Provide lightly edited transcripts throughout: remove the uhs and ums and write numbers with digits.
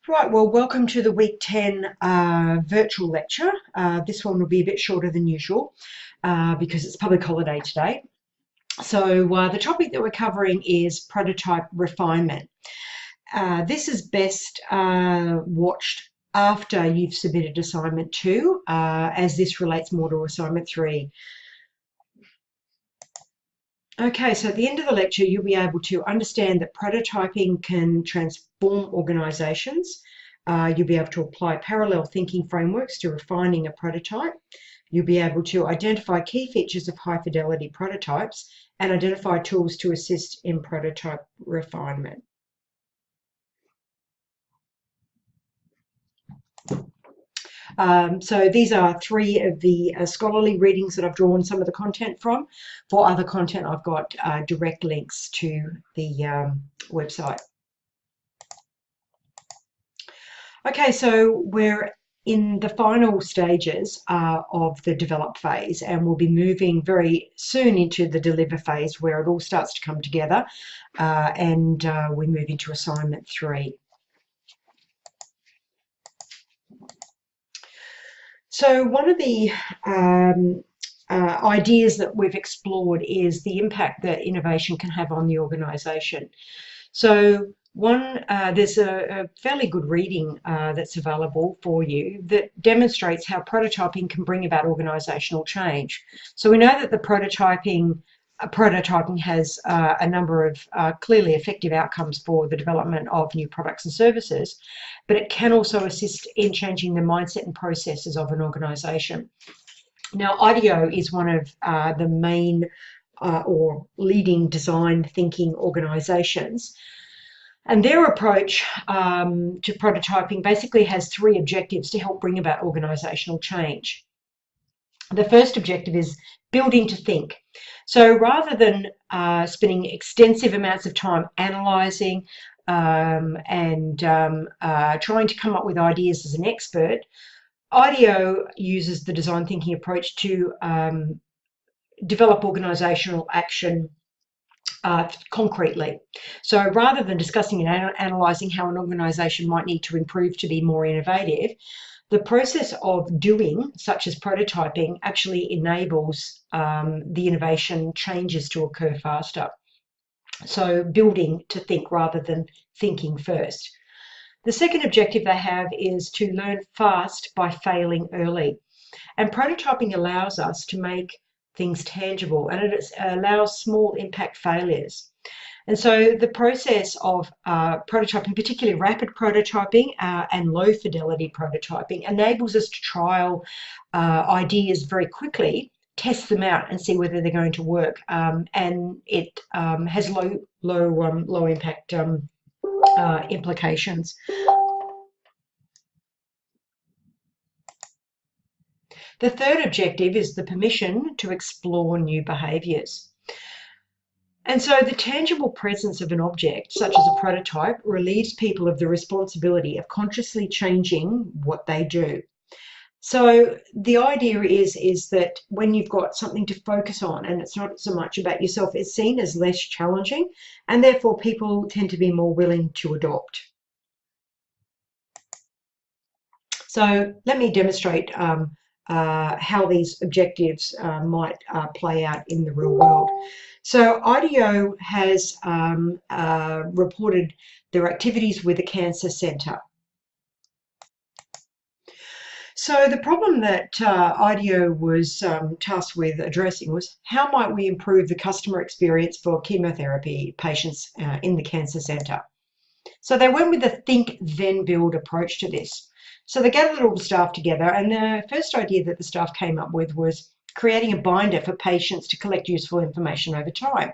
Right, well, welcome to the Week 10 virtual lecture. This one will be a bit shorter than usual because it's public holiday today. So the topic that we're covering is prototype refinement. This is best watched after you've submitted assignment 2, as this relates more to assignment 3. Okay, so at the end of the lecture, you'll be able to understand that prototyping can transform organisations. You'll be able to apply parallel thinking frameworks to refining a prototype. You'll be able to identify key features of high fidelity prototypes and identify tools to assist in prototype refinement. So these are 3 of the scholarly readings that I've drawn some of the content from. For other content, I've got direct links to the website. Okay, so we're in the final stages of the develop phase, and we'll be moving very soon into the deliver phase where it all starts to come together and we move into assignment 3. So one of the ideas that we've explored is the impact that innovation can have on the organisation. So there's a fairly good reading that's available for you that demonstrates how prototyping can bring about organisational change. So we know that the prototyping has a number of clearly effective outcomes for the development of new products and services, but it can also assist in changing the mindset and processes of an organisation. Now, IDEO is one of the main or leading design thinking organisations, and their approach to prototyping basically has 3 objectives to help bring about organisational change. The first objective is building to think. So rather than spending extensive amounts of time analysing and trying to come up with ideas as an expert, IDEO uses the design thinking approach to develop organisational action concretely. So rather than discussing and analysing how an organisation might need to improve to be more innovative, the process of doing, such as prototyping, actually enables the innovation changes to occur faster. So building to think rather than thinking first. The second objective they have is to learn fast by failing early. And prototyping allows us to make things tangible, and it allows small impact failures. And so the process of prototyping, particularly rapid prototyping and low fidelity prototyping, enables us to trial ideas very quickly, test them out and see whether they're going to work. And it has low impact implications. The third objective is the permission to explore new behaviours. And so the tangible presence of an object, such as a prototype, relieves people of the responsibility of consciously changing what they do. So the idea is that when you've got something to focus on and it's not so much about yourself, it's seen as less challenging, and therefore people tend to be more willing to adopt. So let me demonstrate how these objectives might play out in the real world. So IDEO has reported their activities with the Cancer Centre. So the problem that IDEO was tasked with addressing was how might we improve the customer experience for chemotherapy patients in the Cancer Centre. So they went with a think, then build approach to this. So they gathered all the staff together, and the first idea that the staff came up with was creating a binder for patients to collect useful information over time.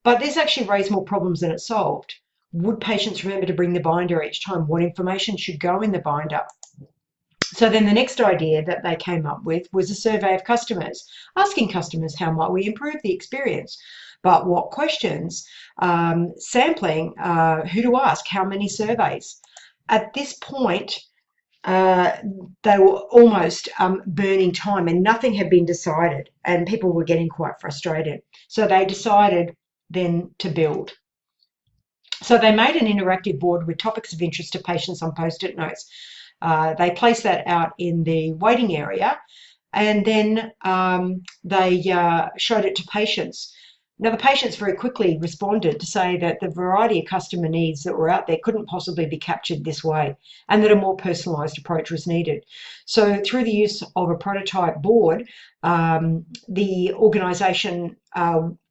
But this actually raised more problems than it solved. Would patients remember to bring the binder each time? What information should go in the binder? So then the next idea that they came up with was a survey of customers, asking customers how might we improve the experience, but what questions, sampling, who to ask, how many surveys. At this point, they were almost burning time and nothing had been decided, and people were getting quite frustrated. So they decided then to build. So they made an interactive board with topics of interest to patients on post-it notes. They placed that out in the waiting area, and then they showed it to patients. Now, the patients very quickly responded to say that the variety of customer needs that were out there couldn't possibly be captured this way, and that a more personalised approach was needed. So through the use of a prototype board, the organisation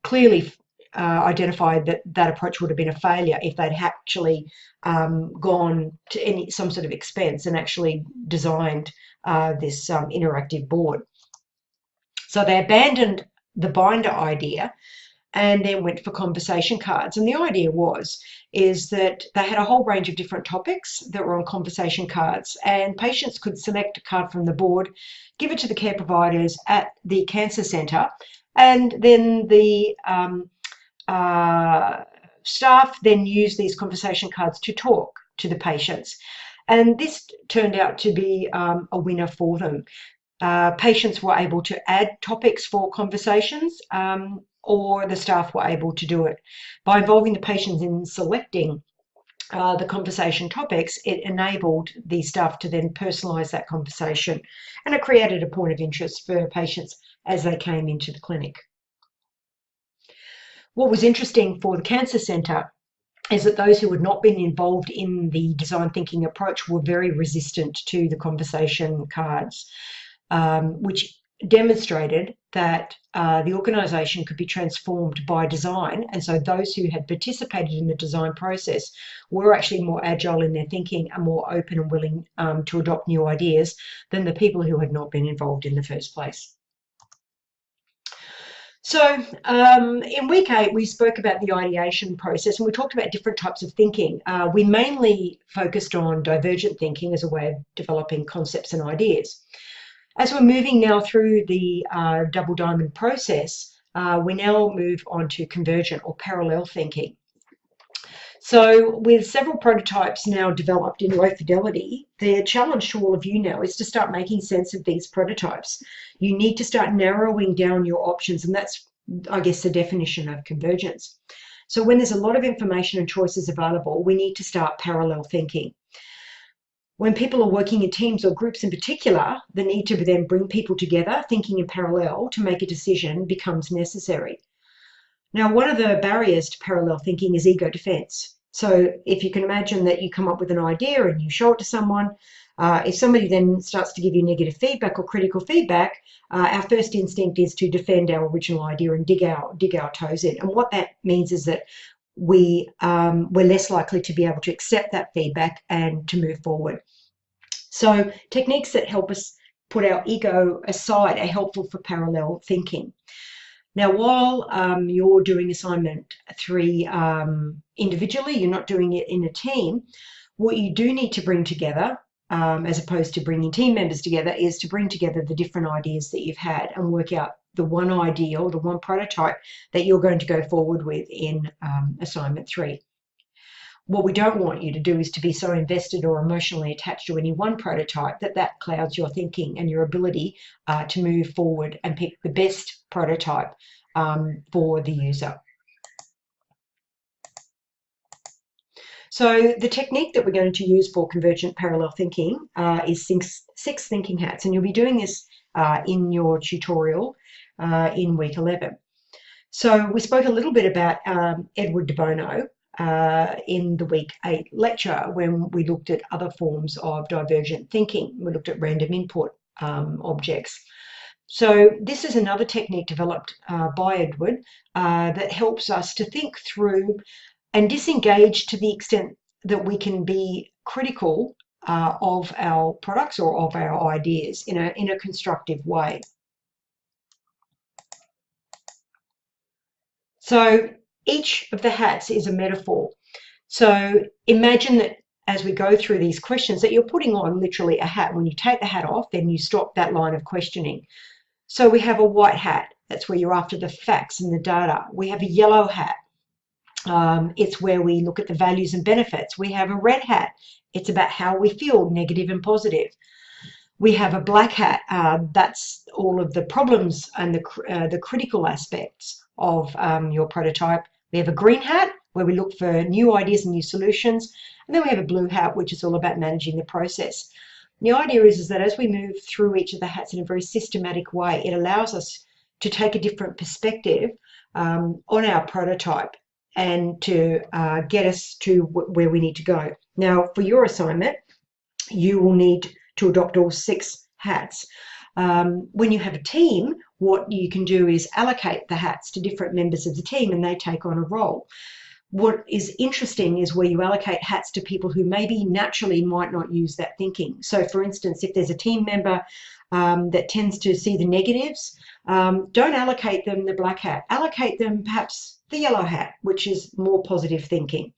clearly identified that that approach would have been a failure if they'd actually gone to some sort of expense and actually designed this interactive board. So they abandoned the binder idea and then went for conversation cards. And the idea is that they had a whole range of different topics that were on conversation cards, and patients could select a card from the board, give it to the care providers at the cancer centre, and then the staff then use these conversation cards to talk to the patients. And this turned out to be a winner for them. Patients were able to add topics for conversations, or the staff were able to do it. By involving the patients in selecting the conversation topics, it enabled the staff to then personalise that conversation, and it created a point of interest for patients as they came into the clinic. What was interesting for the cancer centre is that those who had not been involved in the design thinking approach were very resistant to the conversation cards, which demonstrated that the organisation could be transformed by design. And so those who had participated in the design process were actually more agile in their thinking and more open and willing to adopt new ideas than the people who had not been involved in the first place. So in week 8, we spoke about the ideation process, and we talked about different types of thinking. We mainly focused on divergent thinking as a way of developing concepts and ideas. As we're moving now through the double diamond process, we now move on to convergent or parallel thinking. So with several prototypes now developed in low fidelity, the challenge to all of you now is to start making sense of these prototypes. You need to start narrowing down your options, and that's, I guess, the definition of convergence. So when there's a lot of information and choices available, we need to start parallel thinking. When people are working in teams or groups in particular, the need to then bring people together, thinking in parallel to make a decision becomes necessary. Now, one of the barriers to parallel thinking is ego defense. So if you can imagine that you come up with an idea and you show it to someone, if somebody then starts to give you negative feedback or critical feedback, our first instinct is to defend our original idea and dig our toes in. And what that means is that we're less likely to be able to accept that feedback and to move forward. So techniques that help us put our ego aside are helpful for parallel thinking. Now, while you're doing assignment 3 individually, you're not doing it in a team, what you do need to bring together, as opposed to bringing team members together, is to bring together the different ideas that you've had and work out the one idea or the one prototype that you're going to go forward with in assignment 3. What we don't want you to do is to be so invested or emotionally attached to any one prototype that clouds your thinking and your ability to move forward and pick the best prototype for the user. So the technique that we're going to use for convergent parallel thinking is 6 thinking hats, and you'll be doing this in your tutorial in week 11. So we spoke a little bit about Edward de Bono in the week 8 lecture when we looked at other forms of divergent thinking. We looked at random input objects. So this is another technique developed by Edward that helps us to think through and disengage to the extent that we can be critical of our products or of our ideas in a constructive way. So each of the hats is a metaphor. So imagine that as we go through these questions that you're putting on literally a hat. When you take the hat off, then you stop that line of questioning. So we have a white hat. That's where you're after the facts and the data. We have a yellow hat. It's where we look at the values and benefits. We have a red hat. It's about how we feel, negative and positive. We have a black hat. That's all of the problems and the critical aspects of your prototype. We have a green hat, where we look for new ideas and new solutions. And then we have a blue hat, which is all about managing the process. The idea is that as we move through each of the hats in a very systematic way, it allows us to take a different perspective on our prototype and to get us to where we need to go. Now, for your assignment, you will need to adopt all 6 hats. When you have a team, what you can do is allocate the hats to different members of the team and they take on a role. What is interesting is where you allocate hats to people who maybe naturally might not use that thinking. So for instance, if there's a team member that tends to see the negatives, don't allocate them the black hat. Allocate them perhaps the yellow hat, which is more positive thinking.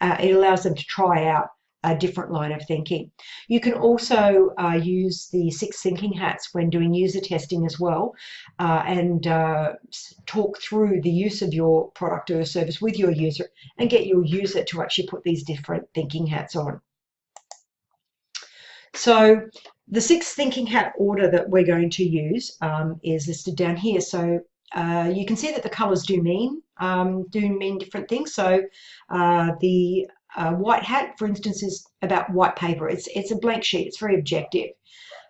It allows them to try out a different line of thinking. You can also use the 6 thinking hats when doing user testing as well, and talk through the use of your product or service with your user and get your user to actually put these different thinking hats on. So the 6 thinking hat order that we're going to use is listed down here. So you can see that the colors do mean different things. So the white hat, for instance, is about white paper. It's a blank sheet. It's very objective.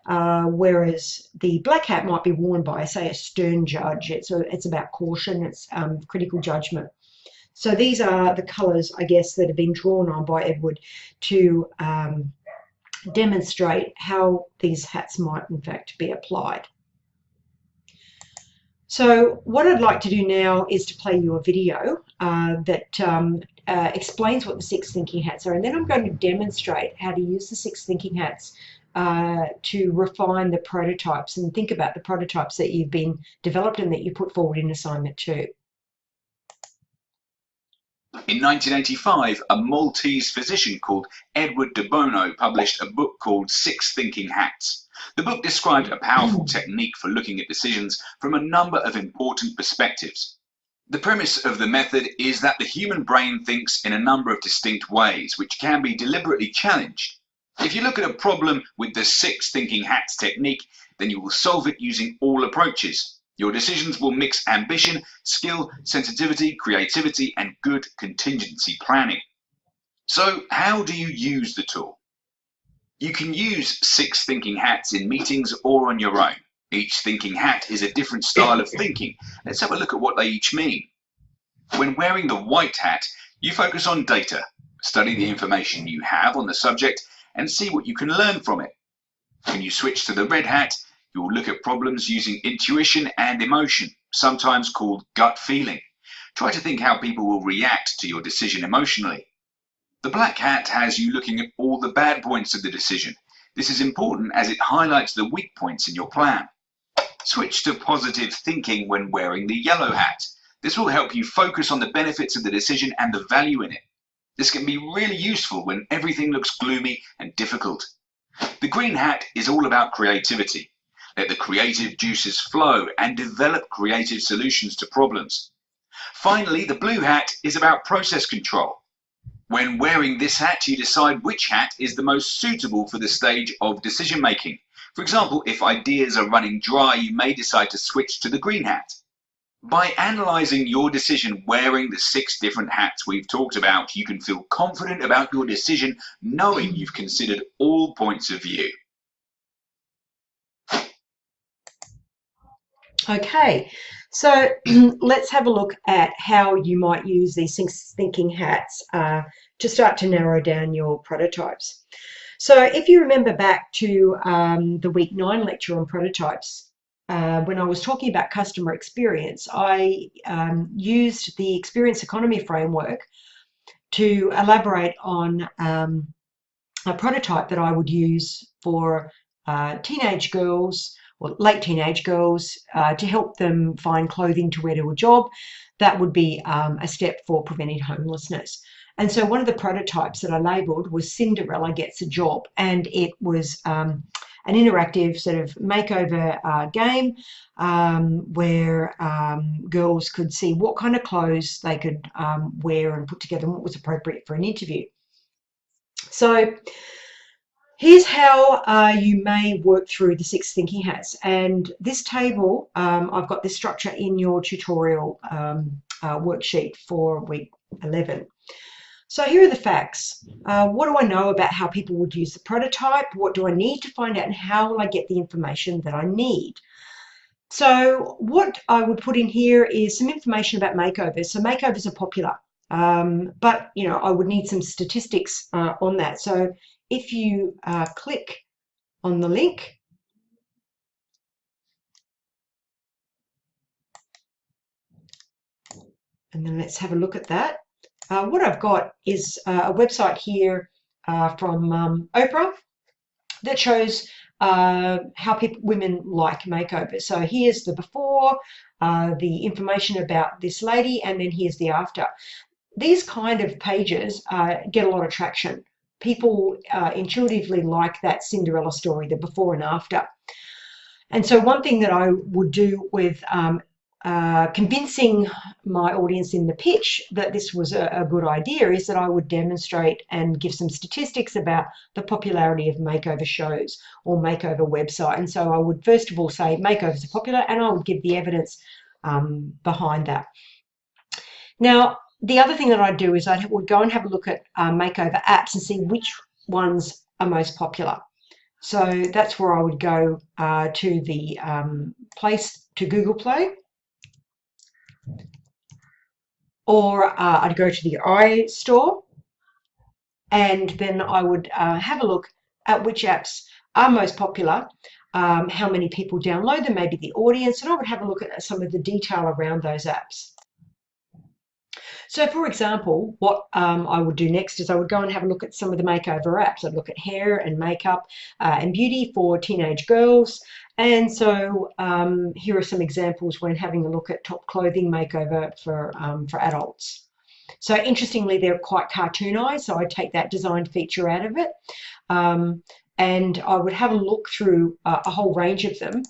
Whereas the black hat might be worn by, say, a stern judge. It's about caution. It's critical judgment. So these are the colours, I guess, that have been drawn on by Edward to demonstrate how these hats might, in fact, be applied. So what I'd like to do now is to play you a video that explains what the 6 thinking hats are, and then I'm going to demonstrate how to use the 6 thinking hats to refine the prototypes and think about the prototypes that you've been developed and that you put forward in assignment 2. In 1985, a Maltese physician called Edward de Bono published a book called 6 Thinking Hats. The book described a powerful technique for looking at decisions from a number of important perspectives. The premise of the method is that the human brain thinks in a number of distinct ways, which can be deliberately challenged. If you look at a problem with the 6 Thinking Hats technique, then you will solve it using all approaches. Your decisions will mix ambition, skill, sensitivity, creativity, and good contingency planning. So, how do you use the tool? You can use 6 thinking hats in meetings or on your own. Each thinking hat is a different style of thinking. Let's have a look at what they each mean. When wearing the white hat, you focus on data, study the information you have on the subject, and see what you can learn from it. When you switch to the red hat, you will look at problems using intuition and emotion, sometimes called gut feeling. Try to think how people will react to your decision emotionally. The black hat has you looking at all the bad points of the decision. This is important as it highlights the weak points in your plan. Switch to positive thinking when wearing the yellow hat. This will help you focus on the benefits of the decision and the value in it. This can be really useful when everything looks gloomy and difficult. The green hat is all about creativity. Let the creative juices flow and develop creative solutions to problems. Finally, the blue hat is about process control. When wearing this hat, you decide which hat is the most suitable for the stage of decision making. For example, if ideas are running dry, you may decide to switch to the green hat. By analysing your decision wearing the 6 different hats we've talked about, you can feel confident about your decision knowing you've considered all points of view. Okay, so let's have a look at how you might use these 6 thinking hats to start to narrow down your prototypes. So if you remember back to the week 9 lecture on prototypes, when I was talking about customer experience, I used the experience economy framework to elaborate on a prototype that I would use for teenage girls or late teenage girls to help them find clothing to wear to a job. That would be a step for preventing homelessness. And so one of the prototypes that I labelled was Cinderella Gets a Job, and it was an interactive sort of makeover game where girls could see what kind of clothes they could wear and put together and what was appropriate for an interview. So here's how you may work through the 6 thinking hats. And this table, I've got this structure in your tutorial worksheet for week 11. So here are the facts. What do I know about how people would use the prototype? What do I need to find out, and how will I get the information that I need? So what I would put in here is some information about makeovers. So makeovers are popular, but I would need some statistics on that. So if you click on the link, and then let's have a look at that. What I've got is a website here from Oprah that shows how women like makeovers. So here's the before, the information about this lady, and then here's the after. These kind of pages get a lot of traction. People intuitively like that Cinderella story, the before and after. And so one thing that I would do with convincing my audience in the pitch that this was a good idea is that I would demonstrate and give some statistics about the popularity of makeover shows or makeover website. And so I would first of all say makeovers are popular, and I would give the evidence behind that. Now, the other thing that I'd do is I would go and have a look at makeover apps and see which ones are most popular. So that's where I would go to the Google Play, or I'd go to the iStore, and then I would have a look at which apps are most popular, how many people download them, maybe the audience, and I would have a look at some of the detail around those apps. So, for example, what I would do next is I would go and have a look at some of the makeover apps. I'd look at hair and makeup and beauty for teenage girls. And so here are some examples when having a look at top clothing makeover for adults. So interestingly, they're quite cartoonized, so I'd take that design feature out of it. And I would have a look through a whole range of them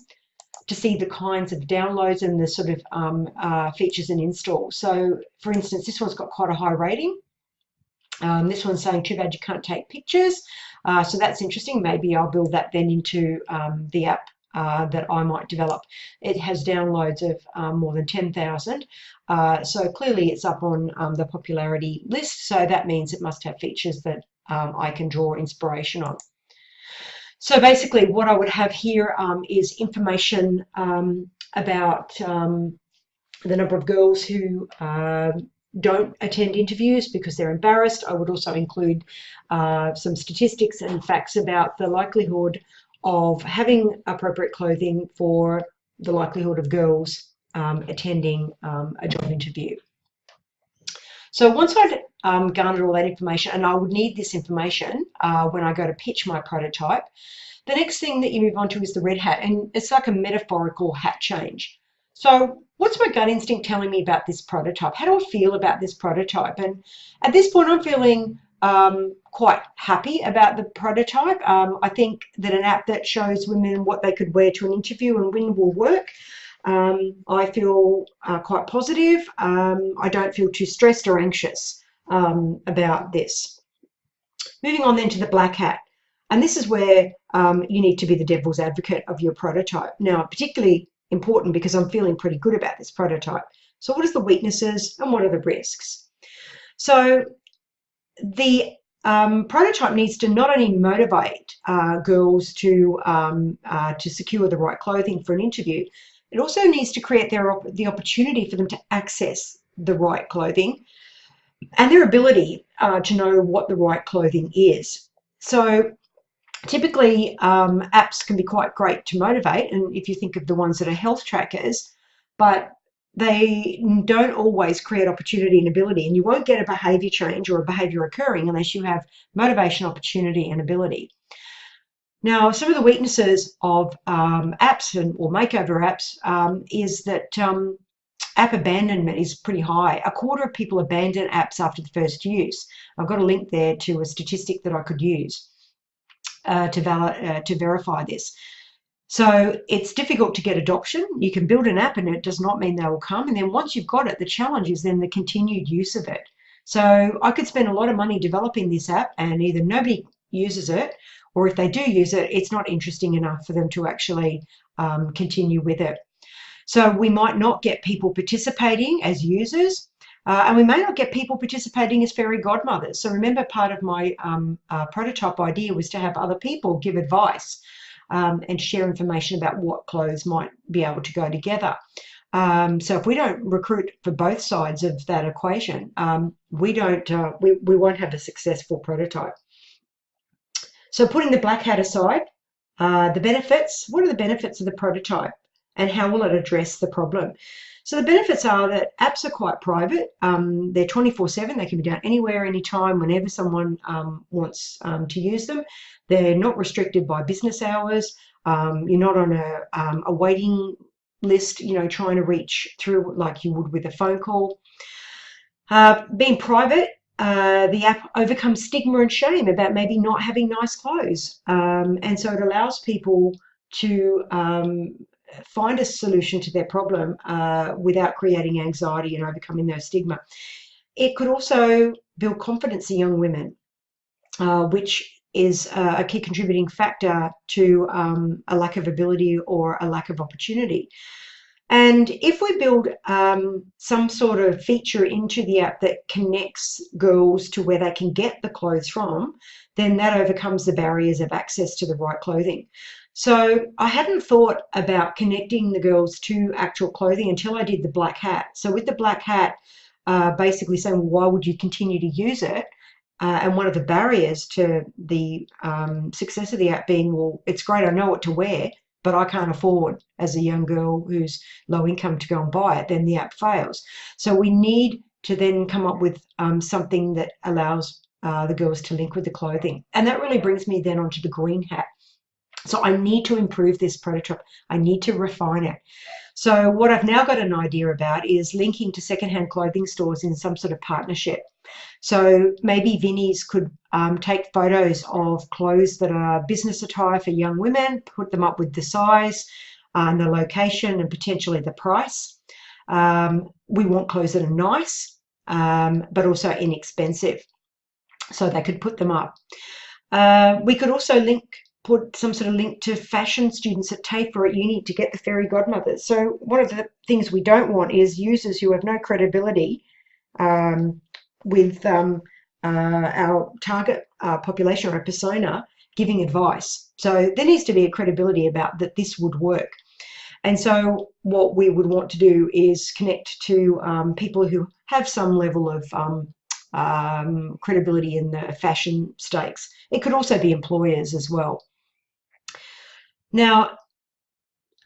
to see the kinds of downloads and the sort of features and installs. So, for instance, this one's got quite a high rating. This one's saying, too bad you can't take pictures. So that's interesting. Maybe I'll build that then into the app that I might develop. It has downloads of more than 10,000. So clearly it's up on the popularity list. So that means it must have features that I can draw inspiration on. So basically what I would have here is information about the number of girls who don't attend interviews because they're embarrassed. I would also include some statistics and facts about the likelihood of having appropriate clothing for the likelihood of girls attending a job interview. So once I'd garnered all that information, and I would need this information when I go to pitch my prototype, the next thing that you move on to is the red hat, and it's like a metaphorical hat change. So what's my gut instinct telling me about this prototype? How do I feel about this prototype? And at this point, I'm feeling quite happy about the prototype. I think that an app that shows women what they could wear to an interview and win will work. I feel quite positive. I don't feel too stressed or anxious about this. Moving on then to the black hat. And this is where you need to be the devil's advocate of your prototype. Now, particularly important because I'm feeling pretty good about this prototype. So what are the weaknesses and what are the risks? So the prototype needs to not only motivate girls to secure the right clothing for an interview, it also needs to create the opportunity for them to access the right clothing and their ability to know what the right clothing is. So typically, apps can be quite great to motivate, and if you think of the ones that are health trackers, but they don't always create opportunity and ability, and you won't get a behaviour change or a behaviour occurring unless you have motivation, opportunity, and ability. Now, some of the weaknesses of apps or makeover apps is that app abandonment is pretty high. A quarter of people abandon apps after the first use. I've got a link there to a statistic that I could use to verify this. So it's difficult to get adoption. You can build an app and it does not mean they will come. And then once you've got it, the challenge is then the continued use of it. So I could spend a lot of money developing this app and either nobody uses it, or if they do use it, it's not interesting enough for them to actually continue with it. So we might not get people participating as users. And we may not get people participating as fairy godmothers. So remember, part of my prototype idea was to have other people give advice and share information about what clothes might be able to go together. So if we don't recruit for both sides of that equation, we won't have a successful prototype. So putting the black hat aside, the benefits, what are the benefits of the prototype and how will it address the problem? So the benefits are that apps are quite private. They're 24/7. They can be done anywhere, anytime, whenever someone wants to use them. They're not restricted by business hours. You're not on a waiting list, trying to reach through like you would with a phone call. Being private, the app overcomes stigma and shame about maybe not having nice clothes. And so it allows people to find a solution to their problem without creating anxiety and overcoming those stigma. It could also build confidence in young women, which is a key contributing factor to a lack of ability or a lack of opportunity. And if we build some sort of feature into the app that connects girls to where they can get the clothes from, then that overcomes the barriers of access to the right clothing. So I hadn't thought about connecting the girls to actual clothing until I did the black hat. So with the black hat, basically saying, well, why would you continue to use it? And one of the barriers to the success of the app being, well, it's great, I know what to wear, but I can't afford as a young girl who's low income to go and buy it, then the app fails. So we need to then come up with something that allows the girls to link with the clothing. And that really brings me then onto the green hat. So I need to improve this prototype. I need to refine it. So what I've now got an idea about is linking to secondhand clothing stores in some sort of partnership. So maybe Vinnie's could take photos of clothes that are business attire for young women, put them up with the size and the location and potentially the price. We want clothes that are nice, but also inexpensive. So they could put them up. We could also put some sort of link to fashion students at TAFE or at uni to get the fairy godmothers. So one of the things we don't want is users who have no credibility with our target population or a persona giving advice. So there needs to be a credibility about that this would work. And so what we would want to do is connect to people who have some level of credibility in the fashion stakes. It could also be employers as well. Now,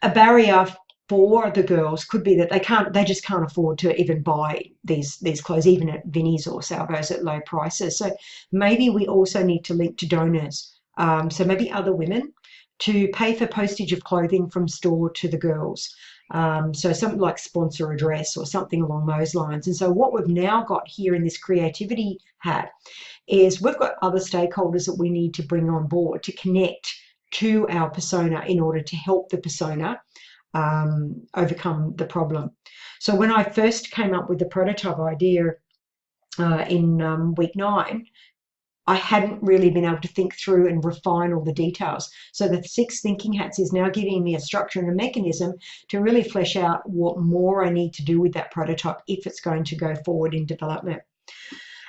a barrier for the girls could be that they just can't afford to even buy these clothes, even at Vinnie's or Salvo's at low prices. So maybe we also need to link to donors. So maybe other women to pay for postage of clothing from store to the girls. So something like sponsor a dress or something along those lines. And so what we've now got here in this creativity hat is we've got other stakeholders that we need to bring on board to connect to our persona in order to help the persona overcome the problem. So when I first came up with the prototype idea in week 9, I hadn't really been able to think through and refine all the details. So the 6 thinking hats is now giving me a structure and a mechanism to really flesh out what more I need to do with that prototype if it's going to go forward in development.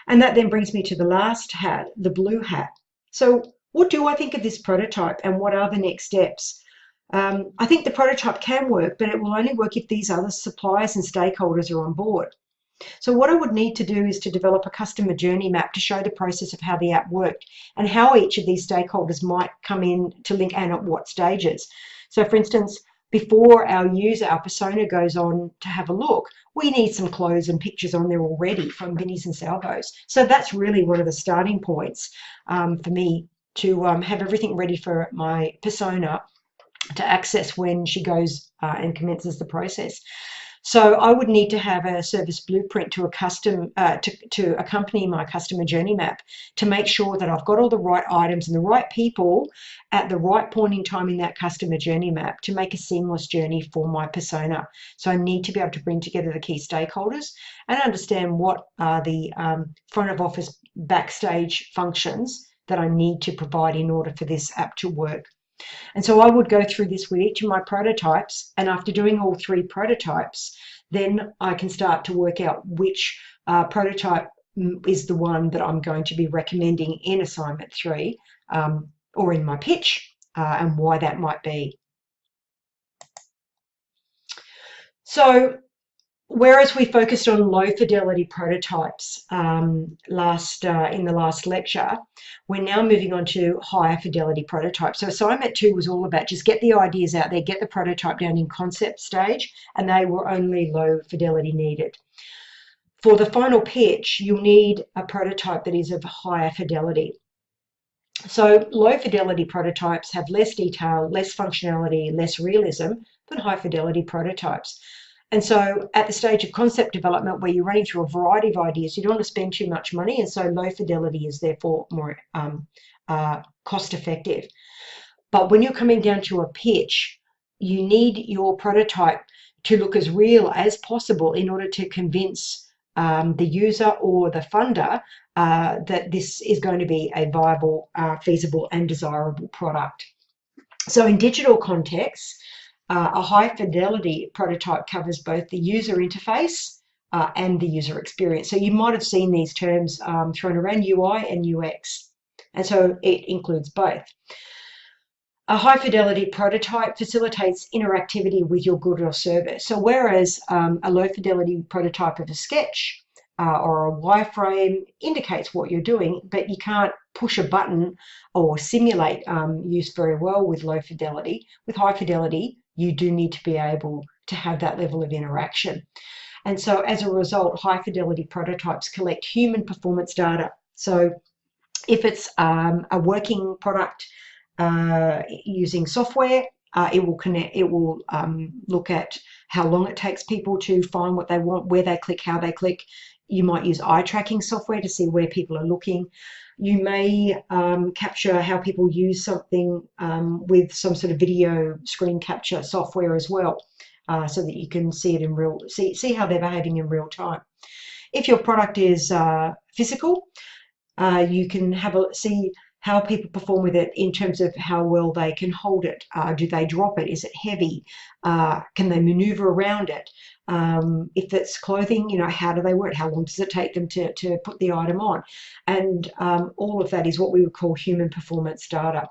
And that then brings me to the last hat, the blue hat. So what do I think of this prototype and what are the next steps? I think the prototype can work, but it will only work if these other suppliers and stakeholders are on board. So what I would need to do is to develop a customer journey map to show the process of how the app worked and how each of these stakeholders might come in to link and at what stages. So for instance, before our user, our persona goes on to have a look, we need some clothes and pictures on there already from Vinnie's and Salvo's. So that's really one of the starting points for me to have everything ready for my persona to access when she goes and commences the process. So I would need to have a service blueprint to accompany my customer journey map to make sure that I've got all the right items and the right people at the right point in time in that customer journey map to make a seamless journey for my persona. So I need to be able to bring together the key stakeholders and understand what are the front of office backstage functions that I need to provide in order for this app to work. And so I would go through this with each of my prototypes, and after doing all 3 prototypes, then I can start to work out which prototype is the one that I'm going to be recommending in assignment 3 or in my pitch, and why that might be. So whereas we focused on low fidelity prototypes in the last lecture, we're now moving on to higher fidelity prototypes. So assignment 2 was all about just get the ideas out there, get the prototype down in concept stage, and they were only low fidelity needed. For the final pitch, you'll need a prototype that is of higher fidelity. So low fidelity prototypes have less detail, less functionality, less realism than high fidelity prototypes. And so at the stage of concept development where you're running through a variety of ideas, you don't want to spend too much money, and so low fidelity is therefore more cost effective. But when you're coming down to a pitch, you need your prototype to look as real as possible in order to convince the user or the funder that this is going to be a viable, feasible and desirable product. So in digital contexts, a high fidelity prototype covers both the user interface and the user experience. So you might have seen these terms thrown around, UI and UX. And so it includes both. A high fidelity prototype facilitates interactivity with your good or service. So whereas a low fidelity prototype of a sketch or a wireframe indicates what you're doing, but you can't push a button or simulate use very well with low fidelity. With high fidelity, you do need to be able to have that level of interaction. And so as a result, high fidelity prototypes collect human performance data. So if it's a working product using software, it will look at how long it takes people to find what they want, where they click, how they click. You might use eye tracking software to see where people are looking. You may capture how people use something with some sort of video screen capture software as well, so that you can see it in see how they're behaving in real time. If your product is physical, you can see how people perform with it in terms of how well they can hold it. Do they drop it? Is it heavy? Can they maneuver around it? If it's clothing, how do they wear it? How long does it take them to put the item on? And all of that is what we would call human performance data.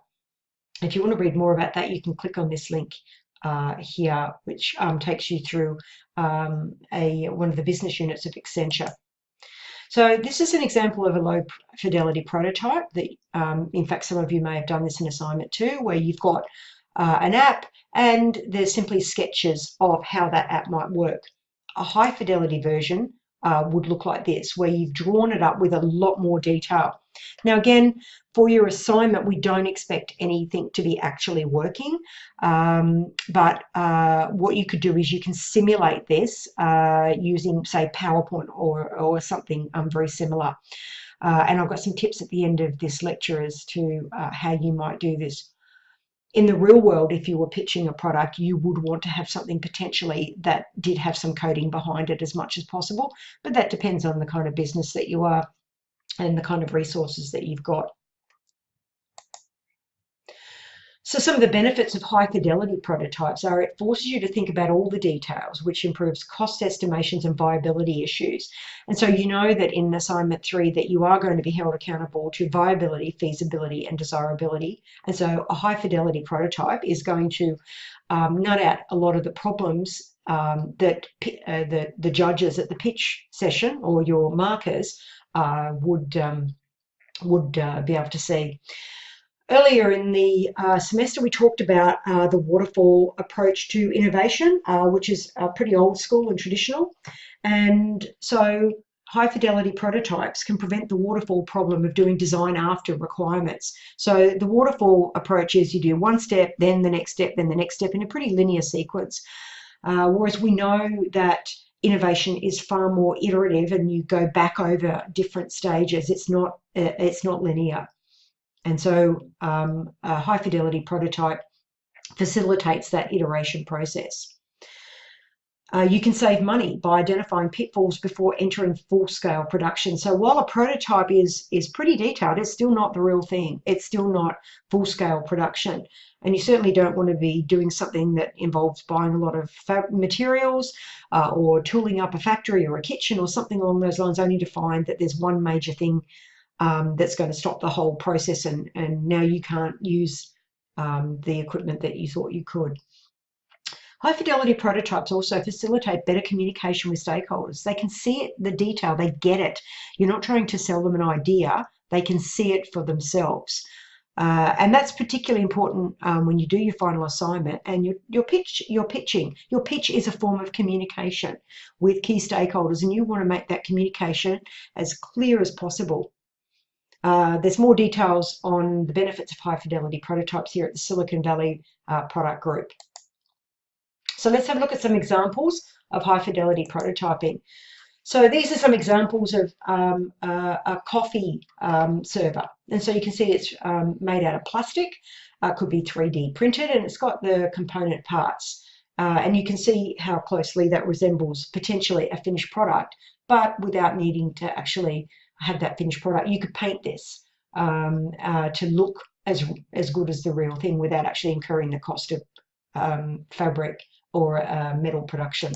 If you want to read more about that, you can click on this link here, which takes you through one of the business units of Accenture. So this is an example of a low fidelity prototype that, in fact, some of you may have done this in assignment 2, where you've got an app and there's simply sketches of how that app might work. A high fidelity version would look like this, where you've drawn it up with a lot more detail. Now, again, for your assignment, we don't expect anything to be actually working, but what you could do is you can simulate this using, say, PowerPoint or something very similar. And I've got some tips at the end of this lecture as to how you might do this. In the real world, if you were pitching a product, you would want to have something potentially that did have some coding behind it as much as possible, but that depends on the kind of business that you are and the kind of resources that you've got. So some of the benefits of high fidelity prototypes are it forces you to think about all the details, which improves cost estimations and viability issues. And so you know that in assignment 3 that you are going to be held accountable to viability, feasibility and desirability. And so a high fidelity prototype is going to nut out a lot of the problems that the judges at the pitch session or your markers would be able to see. Earlier in the semester, we talked about the waterfall approach to innovation, which is pretty old school and traditional. And so high fidelity prototypes can prevent the waterfall problem of doing design after requirements. So the waterfall approach is you do one step, then the next step, then the next step in a pretty linear sequence. Whereas we know that innovation is far more iterative and you go back over different stages. It's not linear. And so a high fidelity prototype facilitates that iteration process. You can save money by identifying pitfalls before entering full-scale production. So while a prototype is pretty detailed, it's still not the real thing. It's still not full-scale production. And you certainly don't want to be doing something that involves buying a lot of materials or tooling up a factory or a kitchen or something along those lines, only to find that there's one major thing that's going to stop the whole process, and now you can't use the equipment that you thought you could. High fidelity prototypes also facilitate better communication with stakeholders. They can see it, the detail, they get it. You're not trying to sell them an idea, they can see it for themselves. And that's particularly important when you do your final assignment and you're pitching. Your pitch is a form of communication with key stakeholders, and you want to make that communication as clear as possible. There's more details on the benefits of high fidelity prototypes here at the Silicon Valley Product Group. So let's have a look at some examples of high fidelity prototyping. So these are some examples of a coffee server. And so you can see it's made out of plastic, could be 3D printed, and it's got the component parts. And you can see how closely that resembles potentially a finished product, but without needing to actually have that finished product. You could paint this to look as good as the real thing without actually incurring the cost of fabric or metal production.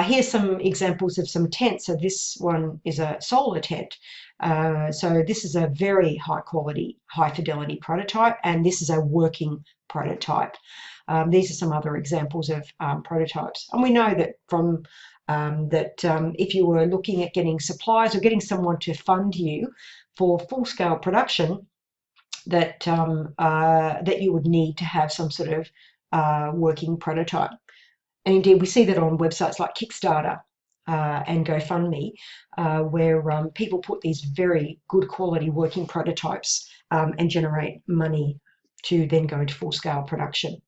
Here's some examples of some tents. So this one is a solar tent. So this is a very high quality, high fidelity prototype, and this is a working prototype. These are some other examples of prototypes. And we know that from if you were looking at getting suppliers or getting someone to fund you for full-scale production, that that you would need to have some sort of working prototype. And indeed, we see that on websites like Kickstarter and GoFundMe, where people put these very good quality working prototypes and generate money to then go into full-scale production.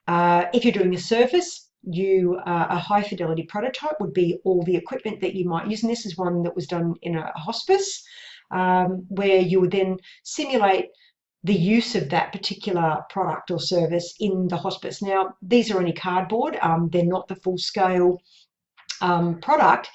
If you're doing a service, a high fidelity prototype would be all the equipment that you might use. And this is one that was done in a hospice, where you would then simulate the use of that particular product or service in the hospice. Now, these are only cardboard. They're not the full-scale product,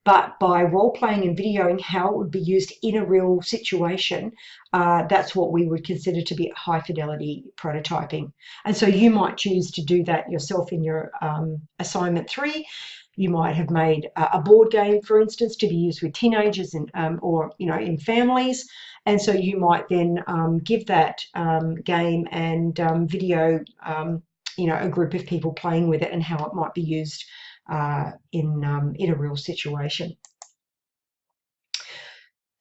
but by role-playing and videoing how it would be used in a real situation, that's what we would consider to be high-fidelity prototyping. And so you might choose to do that yourself in your assignment 3. You might have made a board game, for instance, to be used with teenagers and or in families, and so you might then give that game and video a group of people playing with it and how it might be used in a real situation.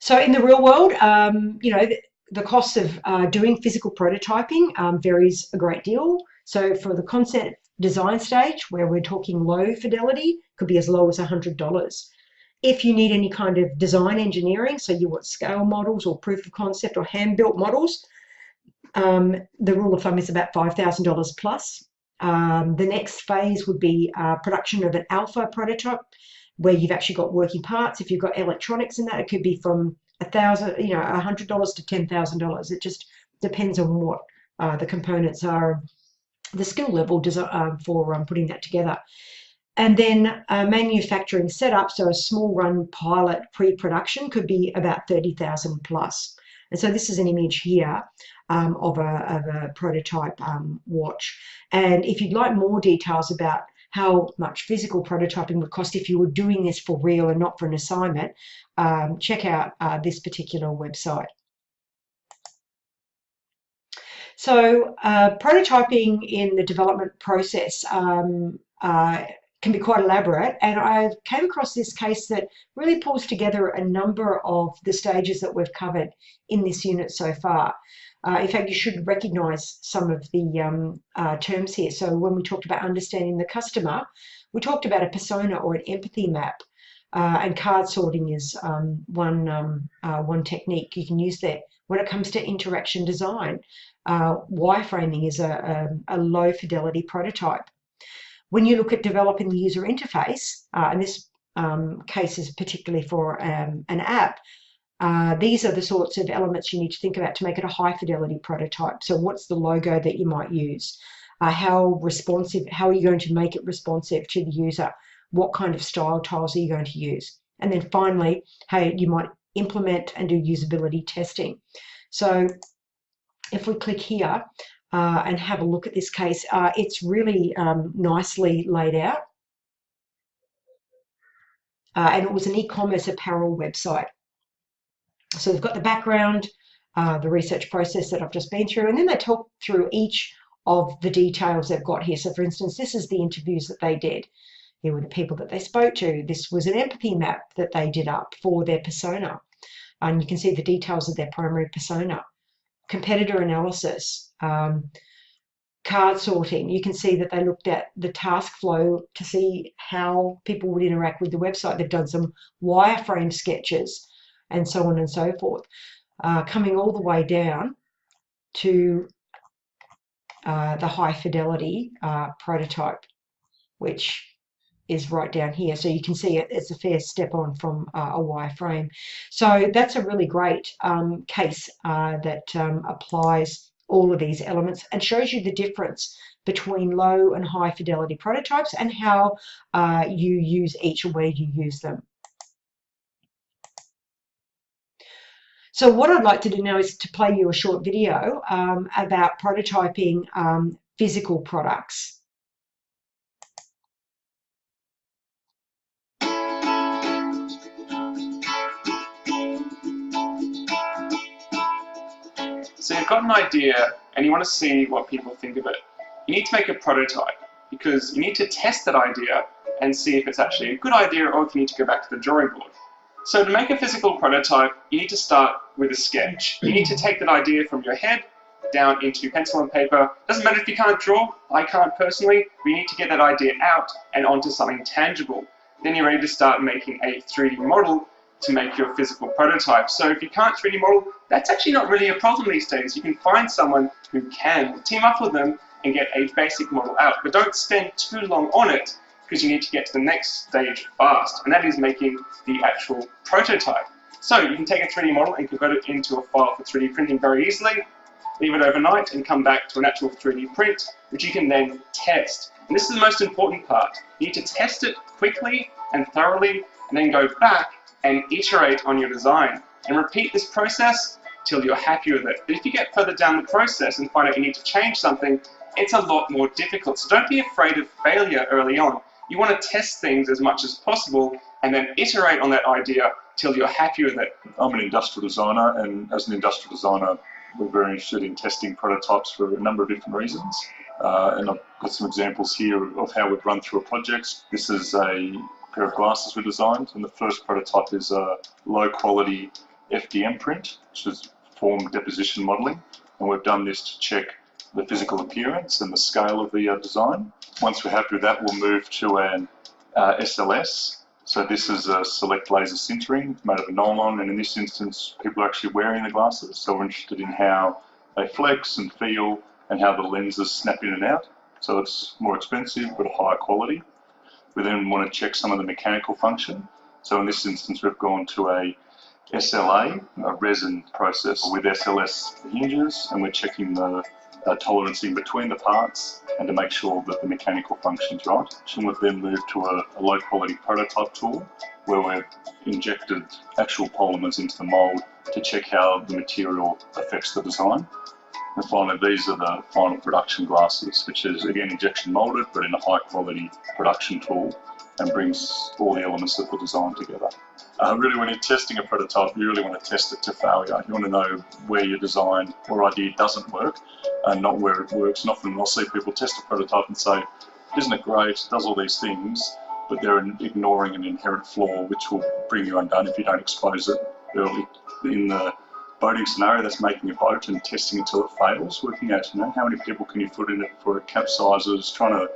So in the real world, the cost of doing physical prototyping varies a great deal. So for the concept design stage, where we're talking low fidelity, could be as low as $100. If you need any kind of design engineering, so you want scale models or proof of concept or hand-built models, the rule of thumb is about $5,000 plus. The next phase would be production of an alpha prototype, where you've actually got working parts. If you've got electronics in that, it could be from $100 to $10,000. It just depends on what the components are, the skill level for putting that together. And then manufacturing setup, so a small run pilot pre-production could be about 30,000 plus. And so this is an image here of a prototype watch. And if you'd like more details about how much physical prototyping would cost if you were doing this for real and not for an assignment, check out this particular website. So prototyping in the development process can be quite elaborate, and I came across this case that really pulls together a number of the stages that we've covered in this unit so far. In fact, you should recognise some of the terms here. So when we talked about understanding the customer, we talked about a persona or an empathy map, and card sorting is one technique you can use there. When it comes to interaction design, wireframing is a low fidelity prototype. When you look at developing the user interface, and this case is particularly for an app, these are the sorts of elements you need to think about to make it a high fidelity prototype. So what's the logo that you might use? how responsive, how are you going to make it responsive to the user? What kind of style tiles are you going to use? And then finally, how you might implement and do usability testing. So if we click here and have a look at this case, it's really nicely laid out. And it was an e-commerce apparel website. So they've got the background, the research process that I've just been through, and then they talk through each of the details they've got here. So for instance, this is the interviews that they did. Here were the people that they spoke to. This was an empathy map that they did up for their persona. And you can see the details of their primary persona. Competitor analysis, card sorting. You can see that they looked at the task flow to see how people would interact with the website. They've done some wireframe sketches and so on and so forth, coming all the way down to the high fidelity prototype, which is right down here. So you can see it's a fair step on from a wireframe. So that's a really great case that applies all of these elements and shows you the difference between low and high fidelity prototypes and how you use each and where you use them. So what I'd like to do now is to play you a short video about prototyping physical products. So you've got an idea and you want to see what people think of it. You need to make a prototype because you need to test that idea and see if it's actually a good idea or if you need to go back to the drawing board. So to make a physical prototype, you need to start with a sketch. You need to take that idea from your head down into pencil and paper. Doesn't matter if you can't draw, I can't personally, but you need to get that idea out and onto something tangible. Then you're ready to start making a 3D model to make your physical prototype. So if you can't 3D model, that's actually not really a problem these days. You can find someone who can, team up with them and get a basic model out. But don't spend too long on it because you need to get to the next stage fast, and that is making the actual prototype. So you can take a 3D model and convert it into a file for 3D printing very easily, leave it overnight and come back to an actual 3D print, which you can then test. And this is the most important part. You need to test it quickly and thoroughly, and then go back and iterate on your design and repeat this process till you're happy with it. But if you get further down the process and find out you need to change something, it's a lot more difficult. So don't be afraid of failure early on. You want to test things as much as possible and then iterate on that idea till you're happy with it. I'm an industrial designer, and as an industrial designer, we're very interested in testing prototypes for a number of different reasons. And I've got some examples here of how we've run through a project. This is a pair of glasses we designed, and the first prototype is a low quality FDM print, which is form deposition modeling, and we've done this to check the physical appearance and the scale of the design. Once we're happy with that, we'll move to an SLS. So this is a select laser sintering made of a nylon, and in this instance people are actually wearing the glasses, so we're interested in how they flex and feel and how the lenses snap in and out. So it's more expensive but higher quality. We then want to check some of the mechanical function. So in this instance, we've gone to a SLA, a resin process with SLS hinges, and we're checking the tolerance in between the parts and to make sure that the mechanical function's right. And we've then moved to a low quality prototype tool where we've injected actual polymers into the mold to check how the material affects the design. And finally, these are the final production glasses, which is again injection molded, but in a high quality production tool, and brings all the elements of the design together. Really, when you're testing a prototype, you really want to test it to failure. You want to know where your design or idea doesn't work and not where it works. And often I'll see people test a prototype and say, isn't it great, it does all these things, but they're ignoring an inherent flaw which will bring you undone if you don't expose it early. In the boating scenario, that's making a boat and testing until it fails, working out, how many people can you put in it before it capsizes, trying to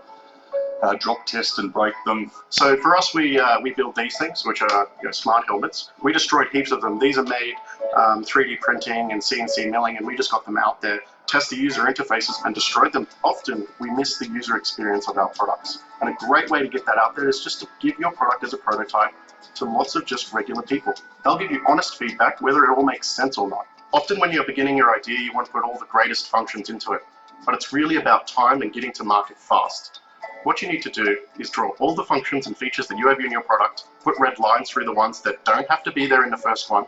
drop test and break them. So for us, we build these things, which are smart helmets. We destroyed heaps of them. These are made 3D printing and CNC milling, and we just got them out there, test the user interfaces and destroyed them. Often we miss the user experience of our products. And a great way to get that out there is just to give your product as a prototype to lots of just regular people. They'll give you honest feedback, whether it all makes sense or not. Often when you're beginning your idea, you want to put all the greatest functions into it. but it's really about time and getting to market fast. What you need to do is draw all the functions and features that you have in your product, put red lines through the ones that don't have to be there in the first one,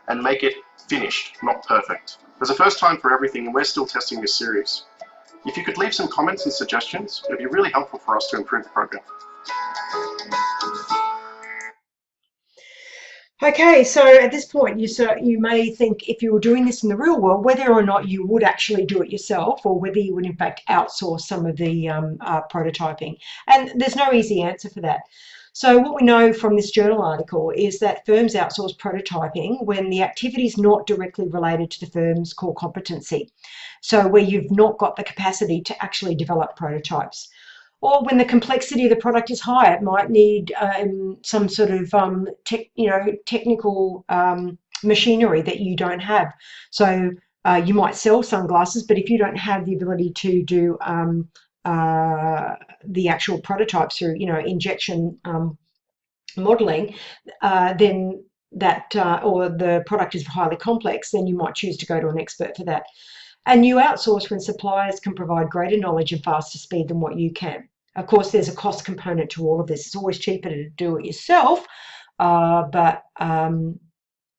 and make it finished, not perfect. There's a first time for everything, and we're still testing this series. If you could leave some comments and suggestions, it'd be really helpful for us to improve the program. Okay, so at this point, you may think if you were doing this in the real world, whether or not you would actually do it yourself or whether you would in fact outsource some of the prototyping. And there's no easy answer for that. So what we know from this journal article is that firms outsource prototyping when the activity is not directly related to the firm's core competency. So where you've not got the capacity to actually develop prototypes. Or when the complexity of the product is high, it might need some sort of technical machinery that you don't have. So you might sell sunglasses, but if you don't have the ability to do the actual prototypes through injection modeling, then that or the product is highly complex, then you might choose to go to an expert for that. And you outsource when suppliers can provide greater knowledge and faster speed than what you can. Of course, there's a cost component to all of this. It's always cheaper to do it yourself, but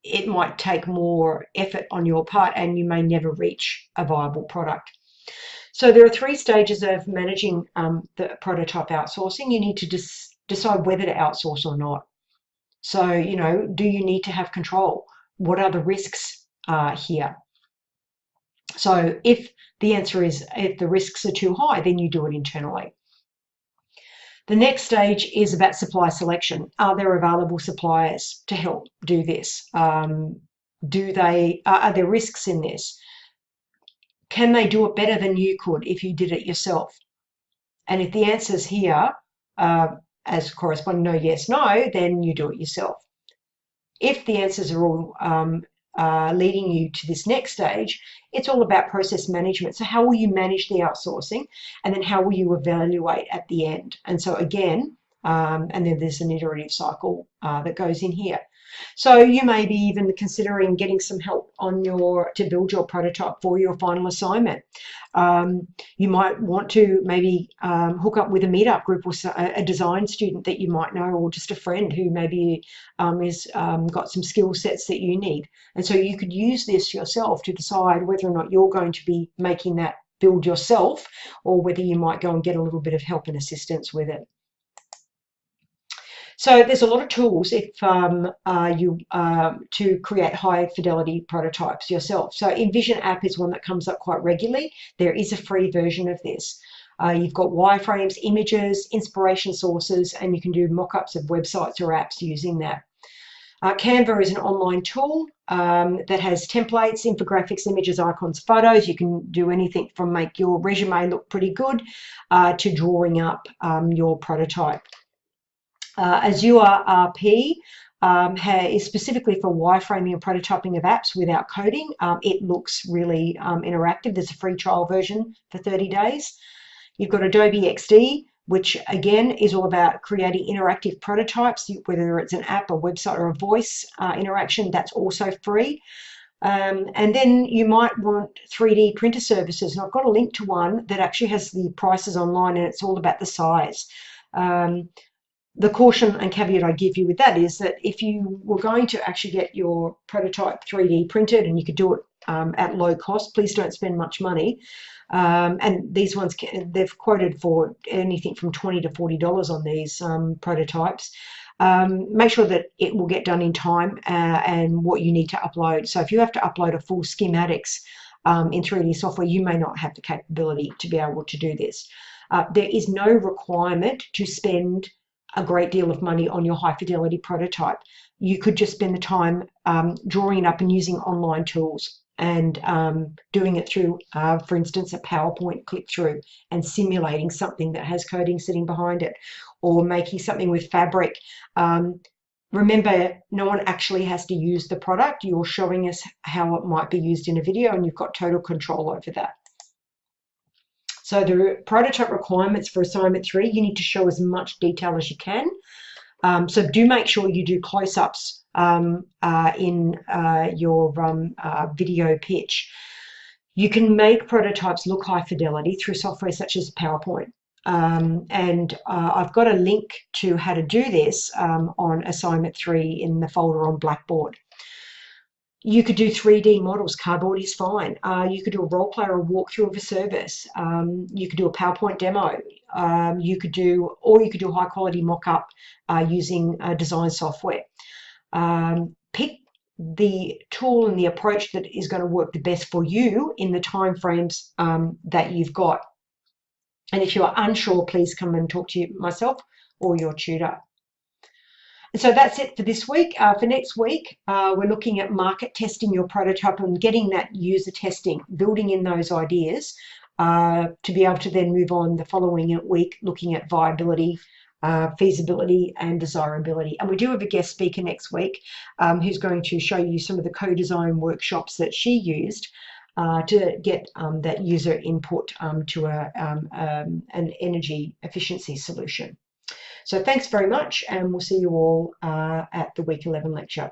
it might take more effort on your part and you may never reach a viable product. So there are 3 stages of managing the prototype outsourcing. You need to decide whether to outsource or not. So, do you need to have control? What are the risks here? So if the answer is if the risks are too high, then you do it internally. The next stage is about supply selection. Are there available suppliers to help do this? Are there risks in this? Can they do it better than you could if you did it yourself? And if the answer's here, as corresponding no, yes, no, then you do it yourself. If the answers are all leading you to this next stage, it's all about process management. So how will you manage the outsourcing, and then how will you evaluate at the end? And so again, and then there's an iterative cycle that goes in here. So you may be even considering getting some help to build your prototype for your final assignment. You might want to maybe hook up with a meetup group or a design student that you might know, or just a friend who maybe is got some skill sets that you need. And so you could use this yourself to decide whether or not you're going to be making that build yourself, or whether you might go and get a little bit of help and assistance with it. So there's a lot of tools if to create high fidelity prototypes yourself. So Envision app is one that comes up quite regularly. There is a free version of this. You've got wireframes, images, inspiration sources, and you can do mock-ups of websites or apps using that. Canva is an online tool that has templates, infographics, images, icons, photos. You can do anything from make your resume look pretty good to drawing up your prototype. Azure RP is specifically for wireframing and prototyping of apps without coding. It looks really interactive. There's a free trial version for 30 days. You've got Adobe XD, which again is all about creating interactive prototypes, whether it's an app, a website, or a voice interaction. That's also free. And then you might want 3D printer services. And I've got a link to one that actually has the prices online, and it's all about the size. The caution and caveat I give you with that is that if you were going to actually get your prototype 3D printed and you could do it at low cost, please don't spend much money. And these ones, they've quoted for anything from $20 to $40 on these prototypes. Make sure that it will get done in time and what you need to upload. So if you have to upload a full schematics in 3D software, you may not have the capability to be able to do this. There is no requirement to spend a great deal of money on your high fidelity prototype. You could just spend the time drawing it up and using online tools and doing it through, for instance, a PowerPoint click through and simulating something that has coding sitting behind it, or making something with fabric. Remember, no one actually has to use the product. You're showing us how it might be used in a video, and you've got total control over that. So the prototype requirements for assignment 3, you need to show as much detail as you can. So do make sure you do close-ups in your video pitch. You can make prototypes look high fidelity through software such as PowerPoint. I've got a link to how to do this on assignment 3 in the folder on Blackboard. You could do 3D models. Cardboard is fine. You could do a role play or a walkthrough of a service. You could do a PowerPoint demo. You could do high quality mock-up using design software. Pick the tool and the approach that is going to work the best for you in the timeframes that you've got. And if you are unsure, please come and talk to myself or your tutor. And so that's it for this week. For next week, we're looking at market testing your prototype and getting that user testing, building in those ideas to be able to then move on the following week, looking at viability, feasibility and desirability. And we do have a guest speaker next week who's going to show you some of the co-design workshops that she used to get that user input to an energy efficiency solution. So thanks very much, and we'll see you all at the Week 11 lecture.